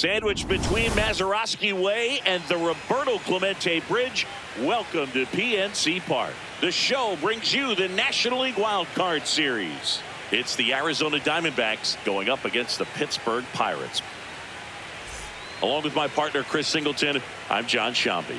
Sandwiched between Mazeroski Way and the Roberto Clemente Bridge, welcome to PNC Park. The show brings you the National League Wild Card Series. It's the Arizona Diamondbacks going up against the Pittsburgh Pirates. Along with my partner Chris Singleton, I'm John Shambi.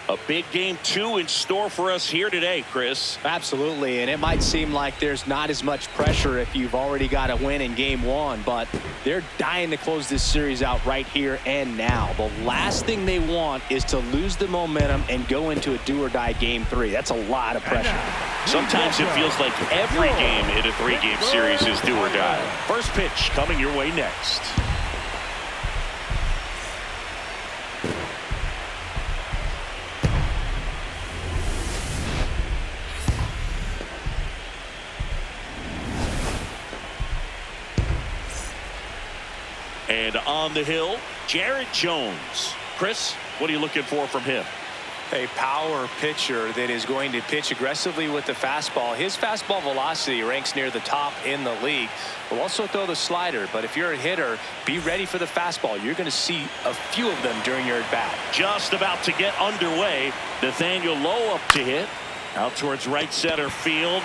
A big game 2 in store for us here today, Chris. Absolutely, and it might seem like there's not as much pressure if you've already got a win in game 1, but they're dying to close this series out right here and now. The last thing they want is to lose the momentum and go into a do-or-die game 3. That's a lot of pressure. Sometimes it feels like every game in a 3-game series is do or die. First pitch coming your way next. And on the hill, Jared Jones. Chris, what are you looking for from him? A power pitcher that is going to pitch aggressively with the fastball. His fastball velocity ranks near the top in the league. Will also throw the slider, but if you're a hitter, be ready for the fastball. You're going to see a few of them during your at-bat. Just about to get underway. Nathaniel Lowe up to hit. Out towards right center field.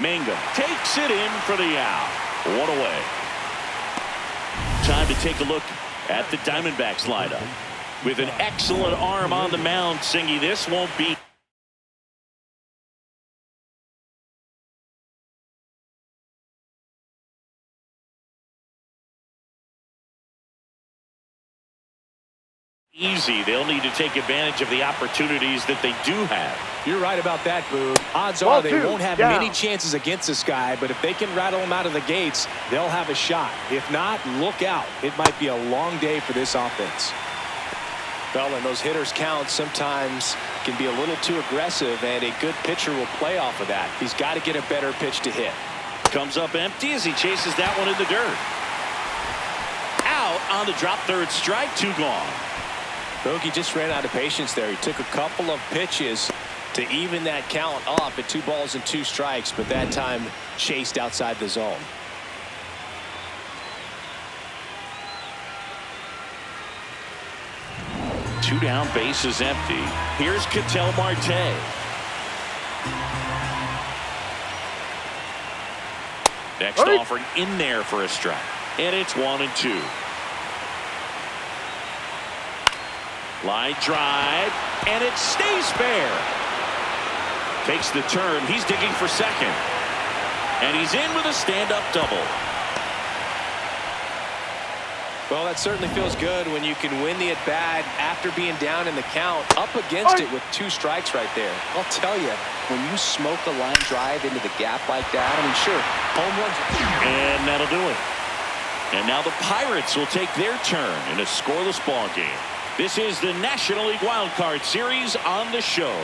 Mangum takes it in for the out. One away. Time to take a look at the Diamondbacks lineup. With an excellent arm on the mound, Singy, this won't be easy. They'll need to take advantage of the opportunities that they do have. You're right about that, Boog. Odds are they won't have many chances against this guy, but if they can rattle him out of the gates, they'll have a shot. If not, look out. It might be a long day for this offense. Well, and those hitters count sometimes can be a little too aggressive, and a good pitcher will play off of that. He's got to get a better pitch to hit. Comes up empty as he chases that one in the dirt. Out on the drop, third strike, 2 gone. Bogey just ran out of patience there. He took a couple of pitches to even that count up at 2 balls and 2 strikes, but that time chased outside the zone. Two down, bases empty. Here's Ketel Marte. Next offering in there for a strike. And it's 1-2. Line drive, and it stays fair. Takes the turn. He's digging for second. And he's in with a stand-up double. Well, that certainly feels good when you can win the at-bat after being down in the count, up against it with 2 strikes right there. I'll tell you, when you smoke a line drive into the gap like that, I mean, sure, home runs. And that'll do it. And now the Pirates will take their turn in a scoreless ball game. This is the National League Wild Card Series on the show.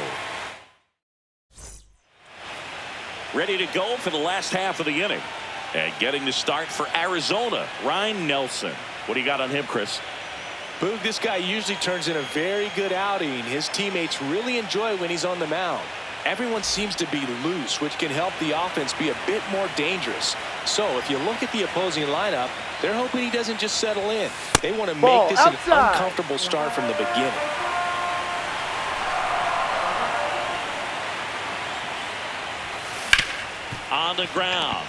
Ready to go for the last half of the inning. And getting the start for Arizona, Ryan Nelson. What do you got on him, Chris? Boog, this guy usually turns in a very good outing. His teammates really enjoy when he's on the mound. Everyone seems to be loose, which can help the offense be a bit more dangerous. So if you look at the opposing lineup, they're hoping he doesn't just settle in. They want to make this an uncomfortable start from the beginning. On the ground.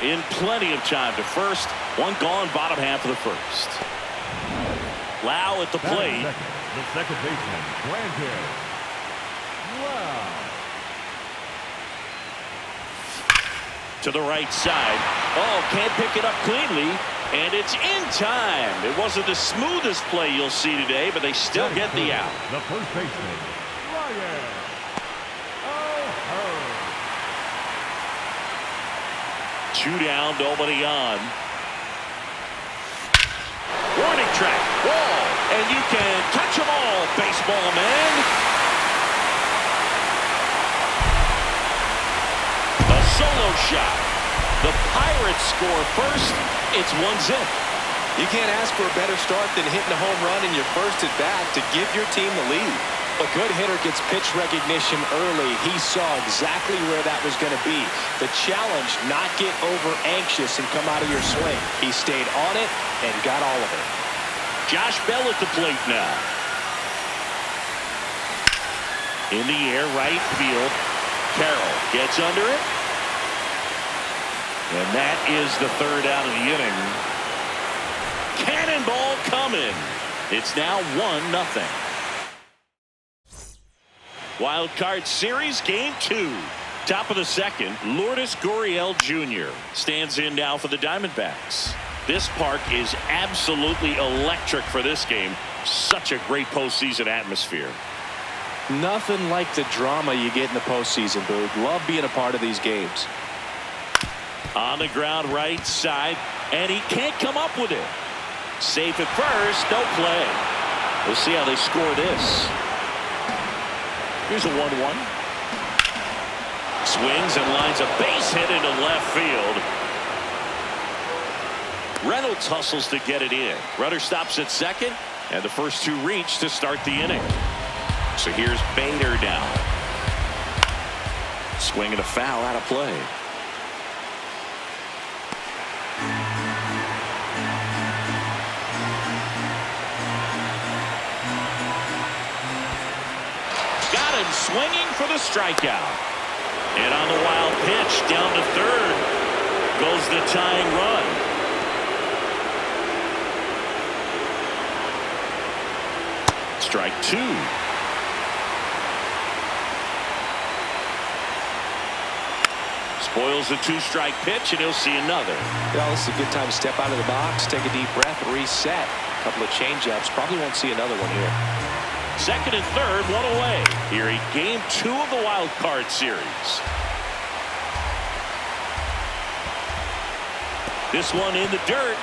In plenty of time to first. 1 gone, bottom half of the first. Lau at the plate. The second baseman, Brandon. Wow. To the right side. Oh, can't pick it up cleanly. And it's in time. It wasn't the smoothest play you'll see today, but they still get the out. The first baseman, Ryan. 2 down, nobody on. Warning track, wall, and you can touch them all, baseball man. A solo shot. The Pirates score first. It's 1-0. You can't ask for a better start than hitting a home run in your first at bat to give your team the lead. A good hitter gets pitch recognition early. He saw exactly where that was going to be. The challenge, not get over anxious and come out of your swing. He stayed on it and got all of it. Josh Bell at the plate now. In the air, right field. Carroll gets under it. And that is the third out of the inning. Cannonball coming. It's now 1-0. Wild Card Series Game 2. Top of the second, Lourdes Gurriel Jr. stands in now for the Diamondbacks. This park is absolutely electric for this game. Such a great postseason atmosphere. Nothing like the drama you get in the postseason, Boog. Love being a part of these games. On the ground right side, and he can't come up with it. Safe at first, no play. We'll see how they score this. Here's a 1-1. Swings and lines a base hit into left field. Reynolds hustles to get it in. Runner stops at second, and the first two reach to start the inning. So here's Bader now. Swing and a foul out of play. Got him swinging for the strikeout. And on the wild pitch down to third goes the tying run. Strike two. Spoils the two-strike pitch, and he'll see another. Well, this is a good time to step out of the box, take a deep breath, reset. A couple of change-ups. Probably won't see another one here. Second and third, one away. Here in Game 2 of the Wild Card Series. This one in the dirt.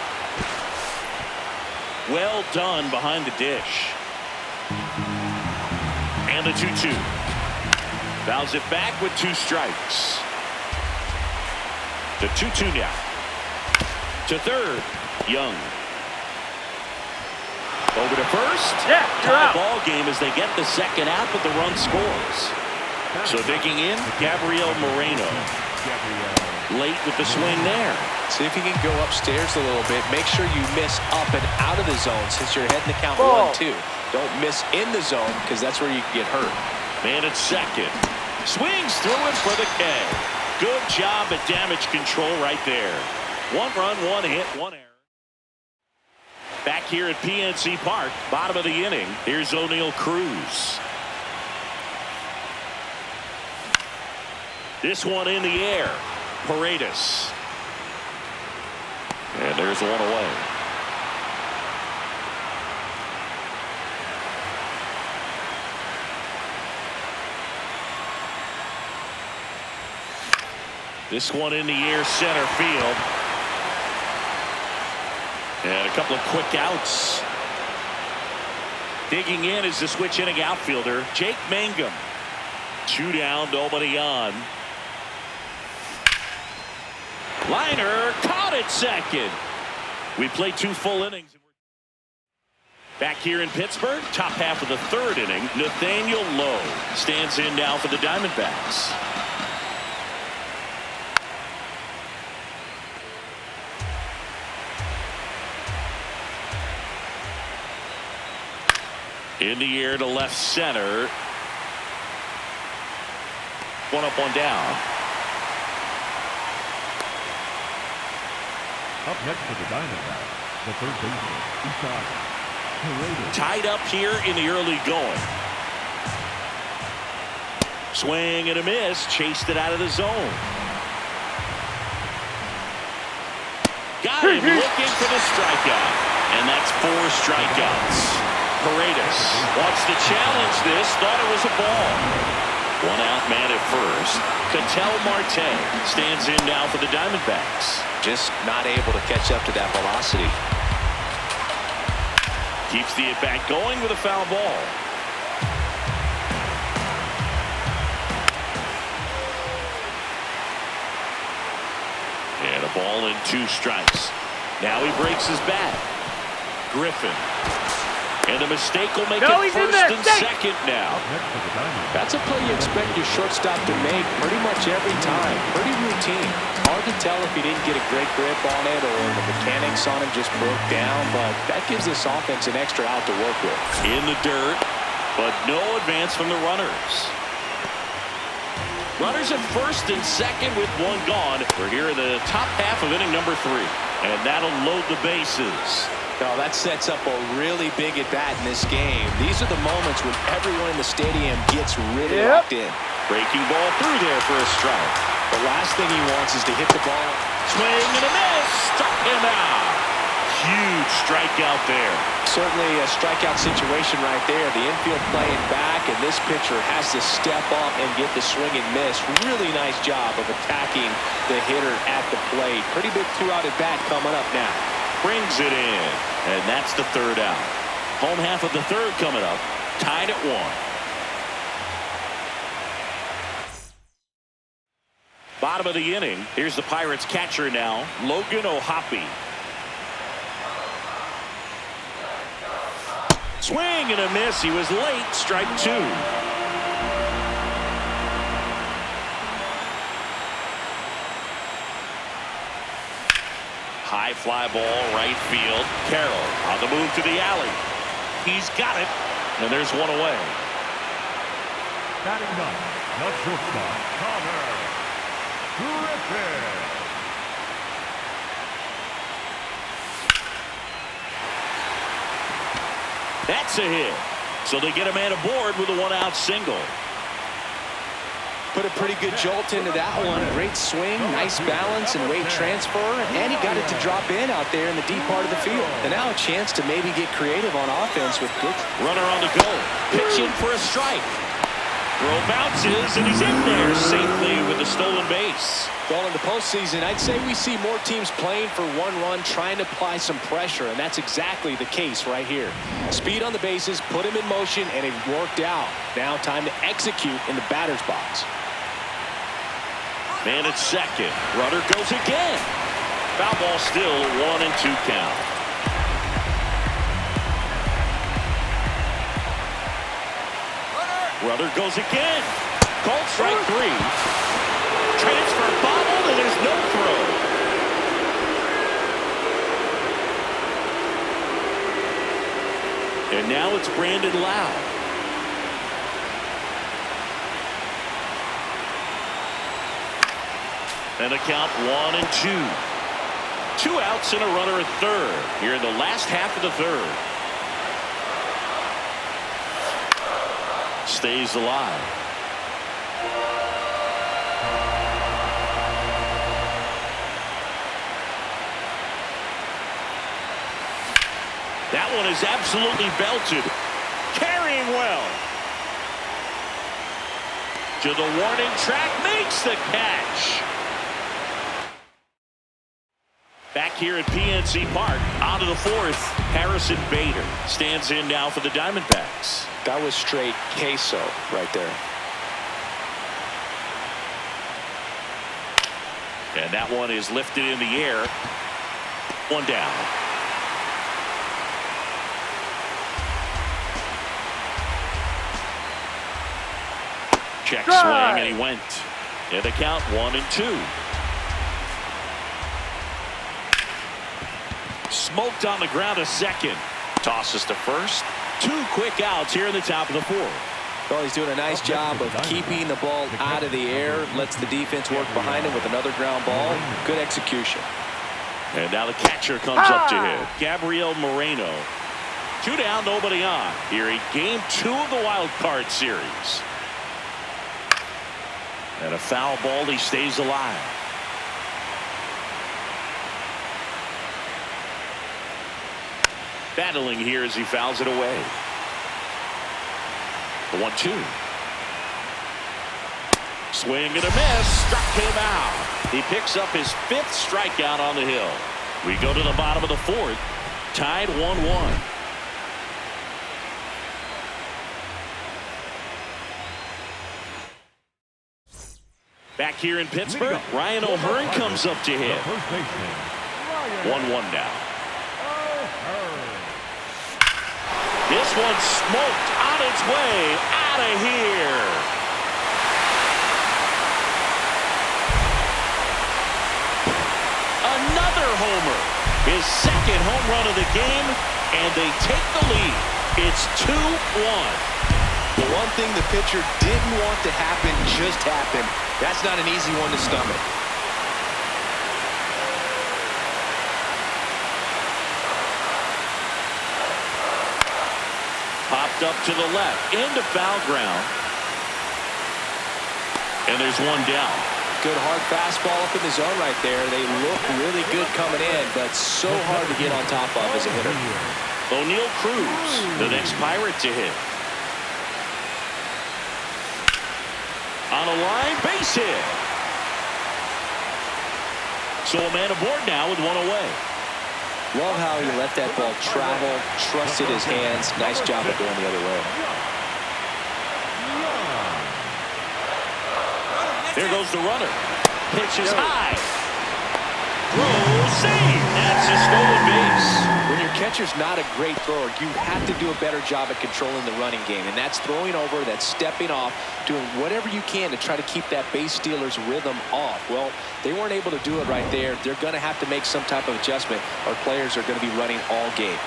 Well done behind the dish. And the 2-2. Fouls it back with two strikes. The 2-2 now. To third, Young. Over to first. Yeah, tie ball game as they get the second out, but the run scores. So digging in, Gabriel Moreno. Late with the swing there. See if you can go upstairs a little bit. Make sure you miss up and out of the zone since you're heading the count 1-2. Don't miss in the zone because that's where you can get hurt. Man at second. Swings through it for the K. Good job at damage control right there. One run, one hit, one error. Back here at PNC Park, bottom of the inning. Here's O'Neal Cruz. This one in the air. Paredes. And there's one away. This one in the air, center field. And a couple of quick outs. Digging in is the switch inning outfielder, Jake Mangum. Two down, nobody on. Liner caught at second. We played two full innings. Back here in Pittsburgh, top half of the third inning, Nathaniel Lowe stands in now for the Diamondbacks. In the air to left center. One up, one down. Up next for the Diamondbacks, the third baseman, Paredes. Tied up here in the early going. Swing and a miss. Chased it out of the zone. Got him looking for the strikeout. And that's 4 strikeouts. Paredes wants to challenge this. Thought it was a ball. One out, man at first. Ketel Marte stands in now for the Diamondbacks. Just not able to catch up to that velocity. Keeps the at-bat going with a foul ball. And a ball and 2 strikes. Now he breaks his bat. Griffin. And the mistake will make it first and second now. That's a play you expect your shortstop to make pretty much every time. Pretty routine. Hard to tell if he didn't get a great grip on it or the mechanics on him just broke down, but that gives this offense an extra out to work with. In the dirt, but no advance from the runners. Runners at first and second with one gone. We're here in the top half of inning number 3. And that'll load the bases. No, that sets up a really big at-bat in this game. These are the moments when everyone in the stadium gets really locked in. Breaking ball through there for a strike. The last thing he wants is to hit the ball. Swing and a miss. Struck him out. Huge strikeout there. Certainly a strikeout situation right there. The infield playing back, and this pitcher has to step up and get the swing and miss. Really nice job of attacking the hitter at the plate. Pretty big 2-out at-bat coming up now. Brings it in, and that's the 3rd out. Home half of the 3rd coming up, tied at 1. Bottom of the inning. Here's the Pirates catcher now, Logan O'Hoppe. Swing and a miss. He was late. Strike 2. High fly ball, right field. Carroll on the move to the alley. He's got it, and there's one away. Batting up, the shortstop, Connor Griffin. That's a hit. So they get a man aboard with a 1-out single. Put a pretty good jolt into that one. Great swing, nice balance and weight transfer, and he got it to drop in out there in the deep part of the field. And now a chance to maybe get creative on offense with good. Runner on the go. Pitch in for a strike. Throw bounces, and he's in there safely with the stolen base. Well, in the postseason, I'd say we see more teams playing for one run, trying to apply some pressure, and that's exactly the case right here. Speed on the bases, put him in motion, and it worked out. Now time to execute in the batter's box. Man at second. Runner goes again. Foul ball still 1-2 count. Runner goes again. Called strike 3. Transfer bobbled, and there's no throw. And now it's Brandon Lowe. And a count 1-2. 2 outs and a runner at third here in the last half of the 3rd. Stays alive. That one is absolutely belted. Carrying well. To the warning track, makes the catch. Back here at PNC Park, on to the 4th, Harrison Bader stands in now for the Diamondbacks. That was straight queso right there. And that one is lifted in the air. 1 down. Check swing, and he went. And the count 1-2. Smoked on the ground a second. Tosses to first. 2 quick outs here in the top of the 4th. Well, he's doing a nice job of keeping the ball out of the air. Lets the defense work behind him with another ground ball. Good execution. And now the catcher comes up to hit. Gabriel Moreno. 2 down, nobody on. Here in game 2 of the wild card series. And a foul ball, he stays alive. Battling here as he fouls it away. The 1-2. Swing and a miss. Struck him out. He picks up his 5th strikeout on the hill. We go to the bottom of the 4th. Tied 1-1. Back here in Pittsburgh, Ryan O'Hearn comes up to hit. 1-1 now. This one's smoked on its way out of here. Another homer. His second home run of the game, and they take the lead. It's 2-1. The one thing the pitcher didn't want to happen just happened. That's not an easy one to stomach. Popped up to the left, into foul ground. And there's one down. Good hard fastball up in the zone right there. They look really good coming in, but so hard to get on top of as a hitter. O'Neal Cruz, the next Pirate to hit. On a line, base hit. So a man aboard now with one away. Love how he let that ball travel, trusted his hands. Nice job of going the other way. There goes the runner. Pitch is high. Throw, save. That's a stolen base. When your catcher's not a great thrower, you have to do a better job at controlling the running game. And that's throwing over, that's stepping off, doing whatever you can to try to keep that base stealer's rhythm off. Well, they weren't able to do it right there. They're going to have to make some type of adjustment, or players are going to be running all game.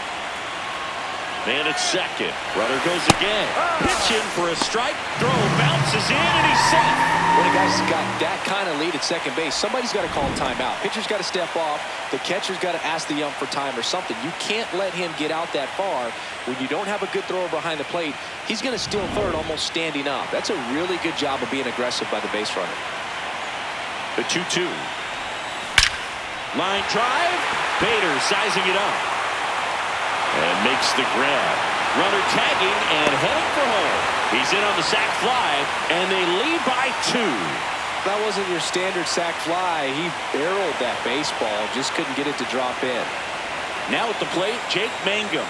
Man at second. Runner goes again. Pitch in for a strike. Throw bounces in, and he's safe. When a guy's got that kind of lead at second base, somebody's got to call timeout. Pitcher's got to step off. The catcher's got to ask the ump for time or something. You can't let him get out that far. When you don't have a good thrower behind the plate, he's going to steal third almost standing up. That's a really good job of being aggressive by the base runner. The 2-2. Line drive. Bader sizing it up. And makes the grab. Runner tagging and heading for home. He's in on the sac fly, and they lead by 2. That wasn't your standard sac fly. He barreled that baseball, just couldn't get it to drop in. Now at the plate, Jake Mangum.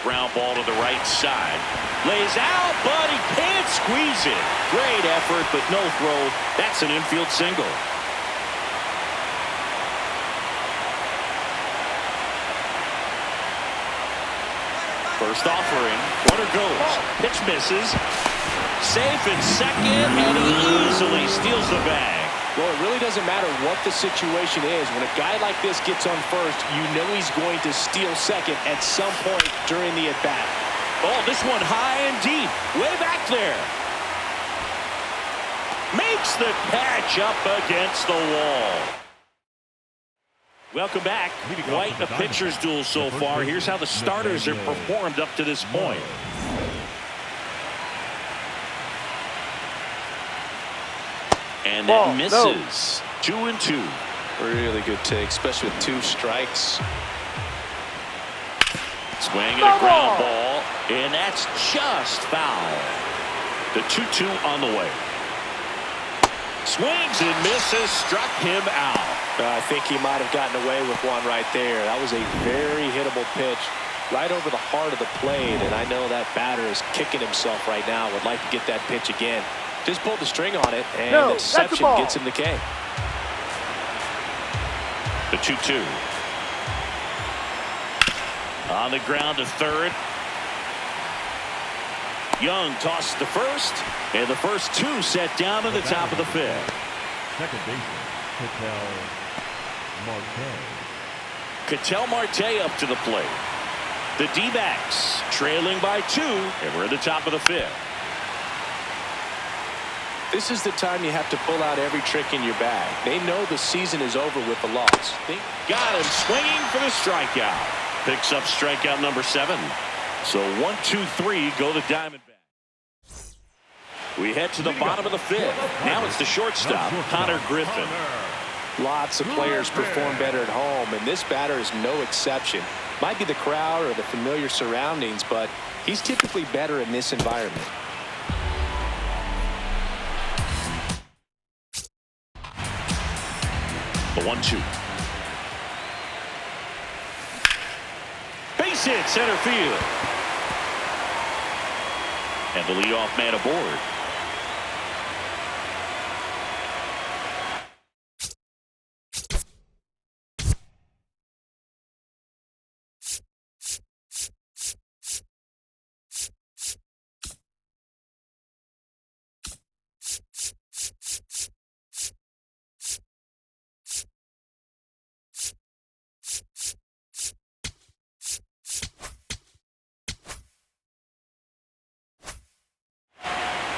Ground ball to the right side. Lays out, but he can't squeeze it. Great effort, but no throw. That's an infield single. First offering. Runner goes. Pitch misses. Safe at second, and he easily steals the bag. Well, it really doesn't matter what the situation is. When a guy like this gets on first, you know he's going to steal second at some point during the at-bat. Oh, this one high and deep. Way back there. Makes the catch up against the wall. Welcome back. Quite a pitcher's duel so far. Here's how the starters have performed up to this point. And that misses. 2-2. Really good take, especially with 2 strikes. Swing and a ground ball, and that's just foul. The 2-2 on the way. Swings and misses, struck him out. I think he might have gotten away with one right there. That was a very hittable pitch right over the heart of the plate, and I know that batter is kicking himself right now. Would like to get that pitch again. Just pulled the string on it, and the deception gets him the K. The 2-2. On the ground to third. Young tosses to first, and the first 2 set down in the top of the 5th. Second baseman, Ketel Marte up to the plate. The D-backs trailing by 2, and we're at the top of the 5th. This is the time you have to pull out every trick in your bag. They know the season is over with the loss. Got him swinging for the strikeout. Picks up strikeout number 7. So 1, 2, 3 go the Diamondbacks. We head to the bottom of the 5th. Now it's the shortstop, Connor Griffin. Lots of players perform better at home, and this batter is no exception. Might be the crowd or the familiar surroundings, but he's typically better in this environment. The 1-2. Base hit center field. And the leadoff man aboard.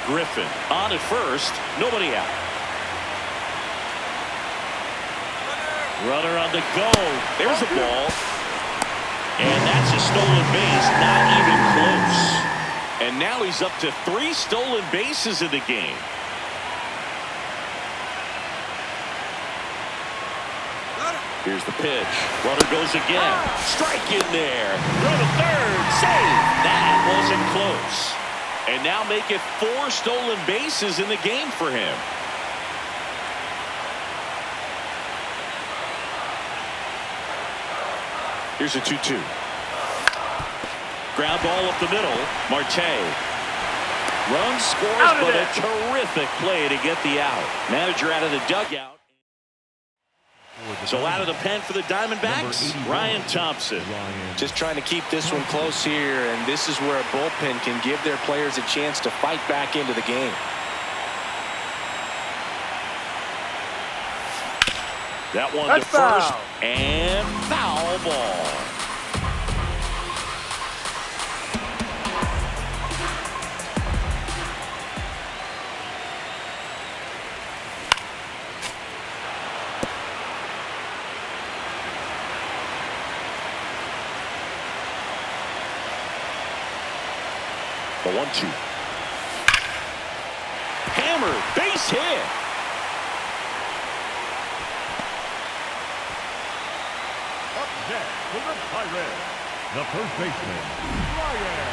Griffin on at first. Nobody out. Runner on the go. There's a ball. And that's a stolen base. Not even close. And now he's up to 3 stolen bases in the game. Here's the pitch. Runner goes again. Strike in there. Throw to third. Save. That wasn't close. And now make it 4 stolen bases in the game for him. Here's a 2-2. Ground ball up the middle. Marte. Run scores, but a terrific play to get the out. Manager out of the dugout. So out of the pen for the Diamondbacks, Ryan Thompson. Just trying to keep this one close here, and this is where a bullpen can give their players a chance to fight back into the game. That one to first, and foul ball. The 1-2. Hammer, base hit. Up next for the Pirates, the first baseman, Ryan.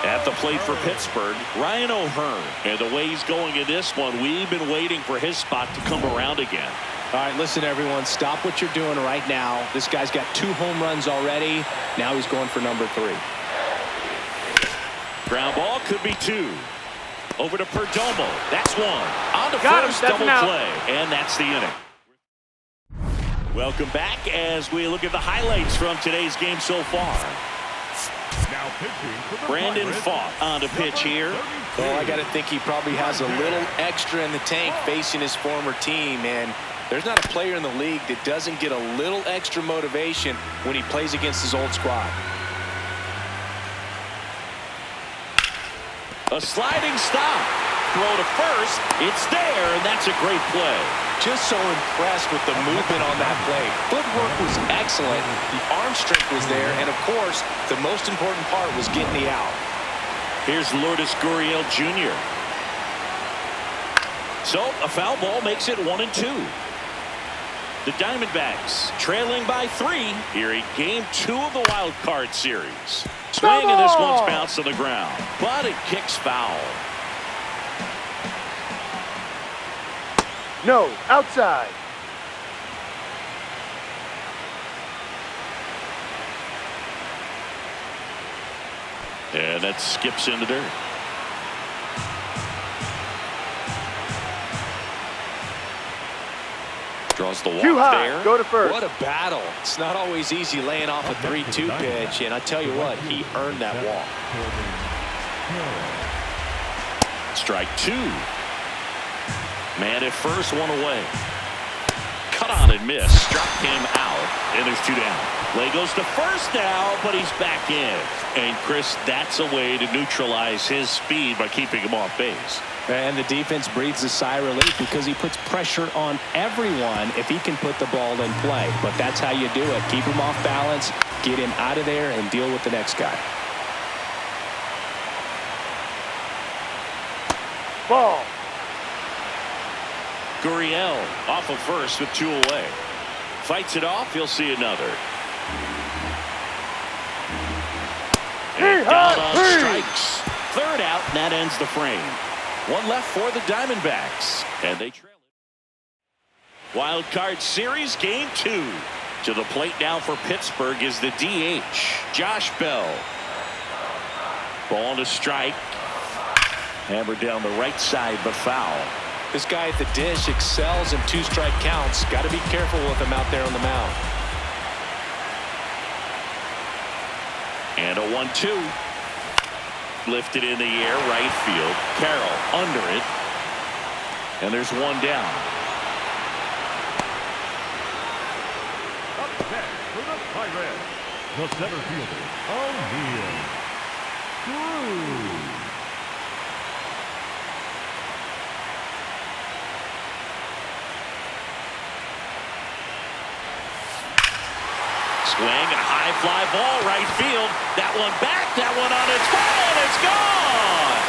At the plate for Pittsburgh, Ryan O'Hearn. And the way he's going in this one, we've been waiting for his spot to come around again. All right, listen, everyone. Stop what you're doing right now. This guy's got 2 home runs already. Now he's going for number 3. Ground ball could be 2. Over to Perdomo. That's 1. On to first, double play. And that's the inning. Welcome back as we look at the highlights from today's game so far. Now pitching for the Brandon Pirates, Fought on to pitch here. Well, I got to think he probably has a little extra in the tank facing his former team. And there's not a player in the league that doesn't get a little extra motivation when he plays against his old squad. A sliding stop. Throw to first. It's there, and that's a great play. Just so impressed with the movement on that play. Footwork was excellent. The arm strength was there. And, of course, the most important part was getting the out. Here's Lourdes Gurriel Jr. So a foul ball makes it 1-2. The Diamondbacks trailing by 3 here in Game 2 of the Wild Card Series. Swing, and this one's bounced on the ground, but it kicks foul. No, outside. And that skips into dirt. Draws the walk Too high. there. Go to first. What a battle. It's not always easy laying off a 3-2 pitch, and I tell you what, he earned that walk. Strike 2. Man at first, 1 away. Cut on and miss. Struck him out, and there's 2 down. Play goes to first now, but he's back in. And, Chris, that's a way to neutralize his speed by keeping him off base. And the defense breathes a sigh of relief because he puts pressure on everyone if he can put the ball in play. But that's how you do it. Keep him off balance, get him out of there, and deal with the next guy. Ball. Gurriel off of first with 2 away. Fights it off. He'll see another. And down on strikes. 3rd out, and that ends the frame. 1 left for the Diamondbacks, and they trail it. Wild Card Series Game 2. To the plate now for Pittsburgh is the DH, Josh Bell. Ball to strike. Hammered down the right side, but foul. This guy at the dish excels in 2-strike counts. Got to be careful with him out there on the mound. And a 1-2. Lifted in the air, right field. Carroll under it. And there's 1 down. Up next for the Pirates, the center fielder, O'Neal. Cruz. swing, a high fly ball, right field. That one back, that one on its way, and it's gone.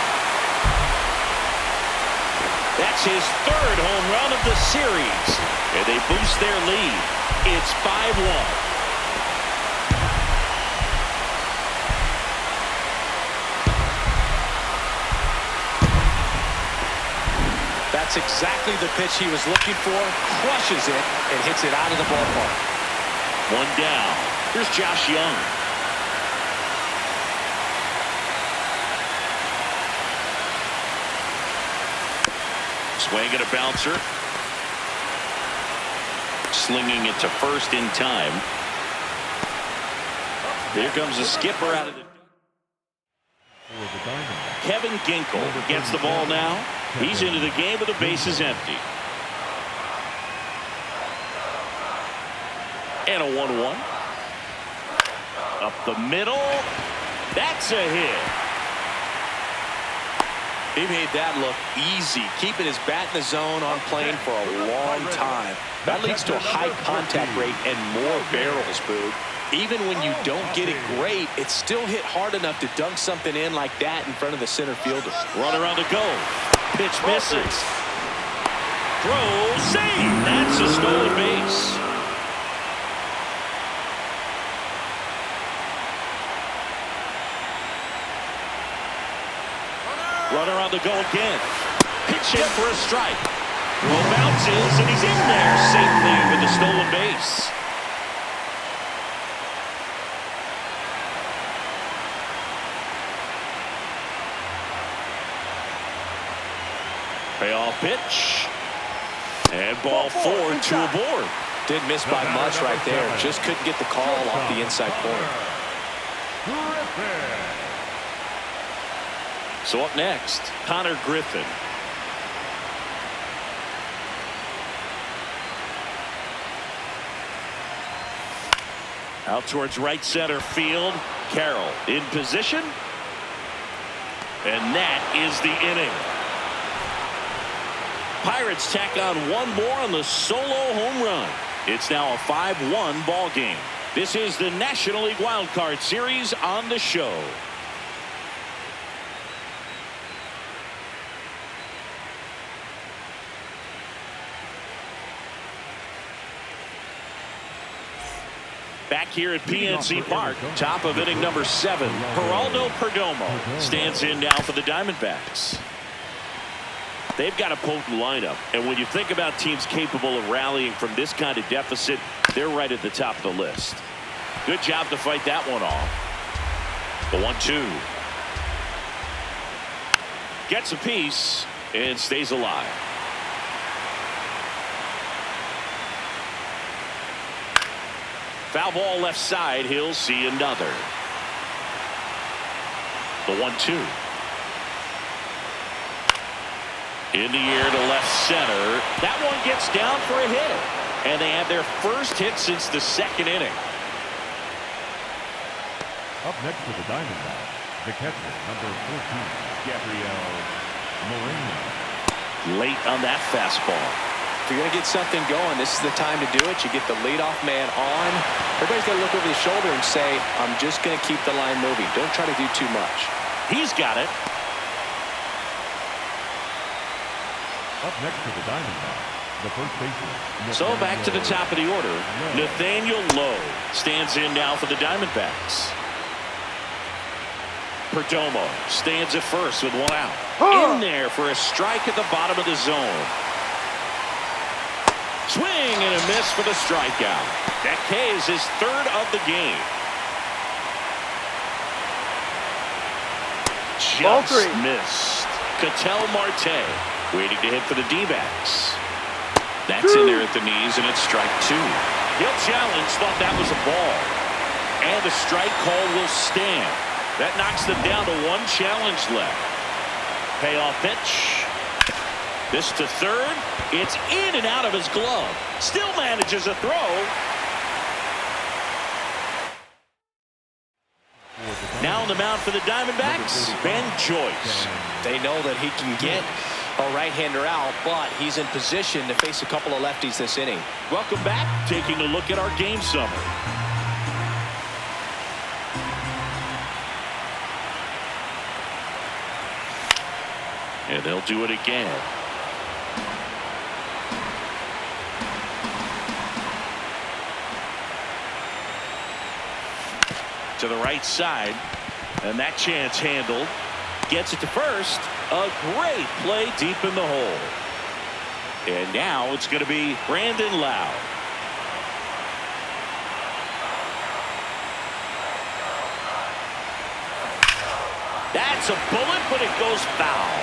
That's his third home run of the series. And they boost their lead. It's 5-1. That's exactly the pitch he was looking for. Crushes it and hits it out of the ballpark. One down. Here's Josh Young. Swing and a bouncer. Slinging it to first in time. Here comes the skipper out of the... Kevin Ginkel gets the ball now. He's into the game with the bases empty. And a 1-1. Up the middle. That's a hit. He made that look easy, keeping his bat in the zone on plane for a long time. That leads to a high contact rate and more barrels, Boog. Even when you don't get it great, it's still hit hard enough to dunk something in like that in front of the center fielder. Runner on the go. Pitch misses. Throw, save. That's a stolen base. Runner on the go again. Pitch in for a strike. Throw bounces, and he's in there safely with the stolen base. Payoff pitch. And ball 4, 2 aboard. Didn't miss by much right there. Just couldn't get the call off the inside corner. So up next, Connor Griffin. Out towards right center field. Carroll in position. And that is the inning. Pirates tack on one more on the solo home run. It's now a 5-1 ball game. This is the National League Wild Card Series on the show. Back here at PNC Park, top of inning number 7, Geraldo Perdomo stands in now for the Diamondbacks. They've got a potent lineup, and when you think about teams capable of rallying from this kind of deficit, they're right at the top of the list. Good job to fight that one off. The 1-2. Gets a piece and stays alive. Foul ball left side. He'll see another. The 1-2. In the air to left center. That one gets down for a hit. And they have their first hit since the second inning. Up next for the Diamondbacks, the catcher, number 14, Gabriel Moreno. Late on that fastball. If you're going to get something going, this is the time to do it. You get the leadoff man on. Everybody's got to look over the shoulder and say, I'm just going to keep the line moving. Don't try to do too much. He's got it. Up next to the Diamondbacks, the first baseman. So back to the top of the order. Nathaniel Lowe stands in now for the Diamondbacks. Perdomo stands at first with one out. In there for a strike at the bottom of the zone. Swing and a miss for the strikeout. That K is his third of the game. Just missed. Ketel Marte waiting to hit for the D-backs. That's in there at the knees, and it's strike 2. He'll challenge, thought that was a ball. And the strike call will stand. That knocks them down to one challenge left. Payoff pitch. This to third. It's in and out of his glove. Still manages a throw. Now on the mound for the Diamondbacks, Ben Joyce. They know that he can get a right-hander out, but he's in position to face a couple of lefties this inning. Welcome back. Taking a look at our game summary. they'll do it again. To the right side, and that chance handled. Gets it to first. A great play deep in the hole. And now it's going to be Brandon Lowe. That's a bullet, but it goes foul.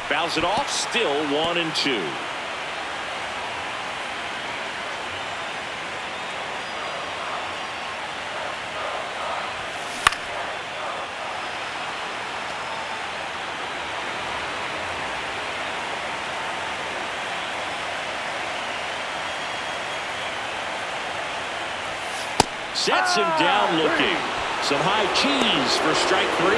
Fouls it off, still 1-2. Sets him down looking. Some high cheese for strike 3.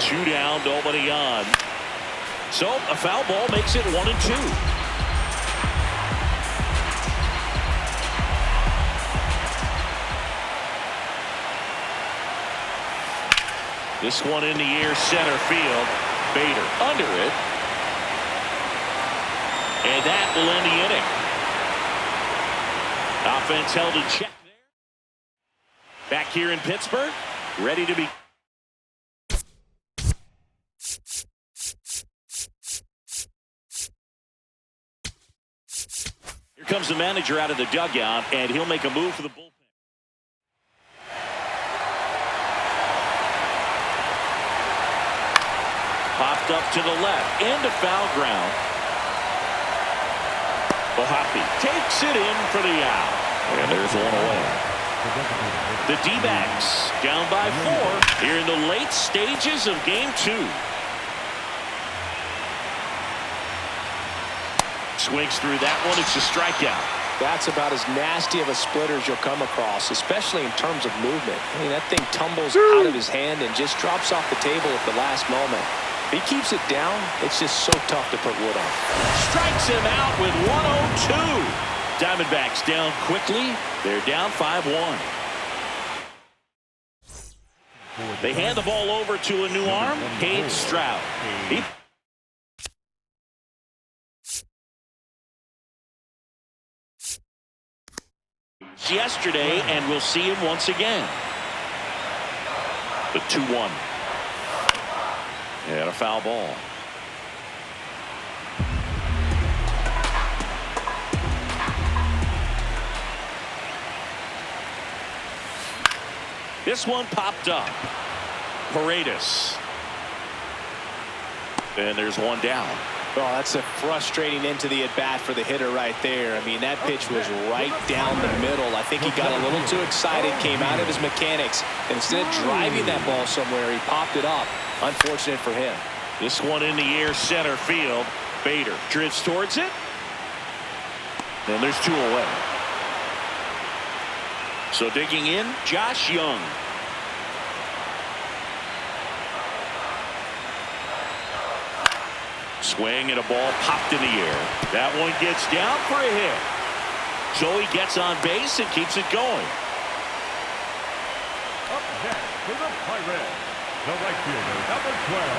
Two down, nobody on. So a foul ball makes it 1-2. This one in the air, center field. Bader under it. And that will end the inning. Offense held in check there. Back here in Pittsburgh, ready to be. Here comes the manager out of the dugout, and he'll make a move for the bullpen. Popped up to the left, into foul ground. Ohapi takes it in for the out. And there's one away. The D-backs down by 4 here in the late stages of game 2. Swings through that one. It's a strikeout. That's about as nasty of a splitter as you'll come across, especially in terms of movement. I mean, that thing tumbles out of his hand and just drops off the table at the last moment. If he keeps it down, it's just so tough to put wood on. Strikes him out with 102. Diamondbacks down quickly. They're down 5-1. They hand the ball over to a new arm, Cade Stroud. Yesterday, and we'll see him once again. The 2-1. And a foul ball. This one popped up. Paredes. And there's one down. Oh, that's a frustrating end to the at-bat for the hitter right there. I mean, that pitch was right down the middle. I think he got a little too excited, came out of his mechanics, and instead of driving that ball somewhere, he popped it up. Unfortunate for him. This one in the air, center field. Bader drifts towards it. And there's 2 away. So digging in, Josh Young. Swing and a ball popped in the air. That one gets down for a hit. So he gets on base and keeps it going. Up next for the Pirates, the right fielder, number 12.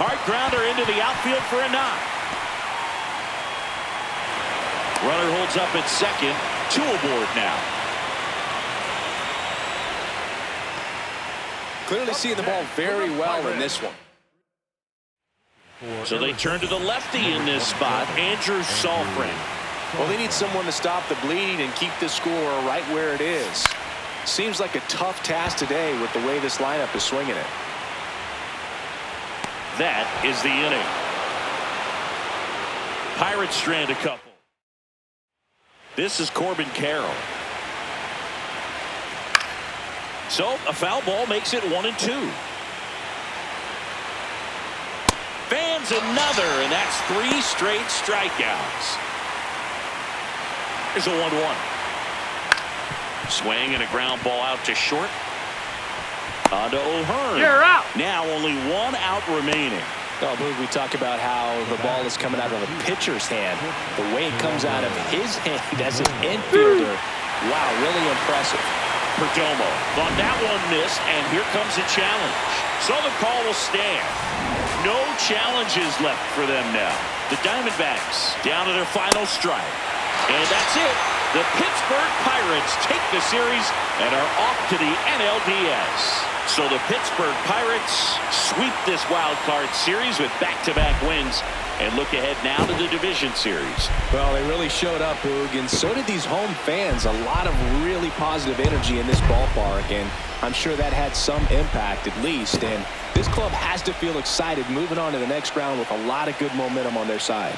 Hard grounder into the outfield for a knock. Runner holds up at second. 2 aboard now. Clearly seeing the ball very well in this one. So they turn to the lefty in this spot, Andrew Safran. Well, they need someone to stop the bleed and keep the score right where it is. Seems like a tough task today with the way this lineup is swinging it. That is the inning. Pirates strand a couple. This is Corbin Carroll. So a foul ball makes it 1-2. Fans another, and that's 3 straight strikeouts. Here's a 1-1. Swing and a ground ball out to short. On to O'Hearn. You're out. Now only 1 out remaining. Oh, Boog, we talk about how the ball is coming out of a pitcher's hand. The way it comes out of his hand as an infielder. Wow, really impressive. Perdomo thought that one missed, and here comes a challenge. So the call will stand. No challenges left for them now. The Diamondbacks down to their final strike. And that's it. The Pittsburgh Pirates take the series and are off to the NLDS. So the Pittsburgh Pirates sweep this wild card series with back-to-back wins and look ahead now to the division series. Well, they really showed up, Boog, and so did these home fans. A lot of really positive energy in this ballpark, and I'm sure that had some impact at least. And this club has to feel excited moving on to the next round with a lot of good momentum on their side.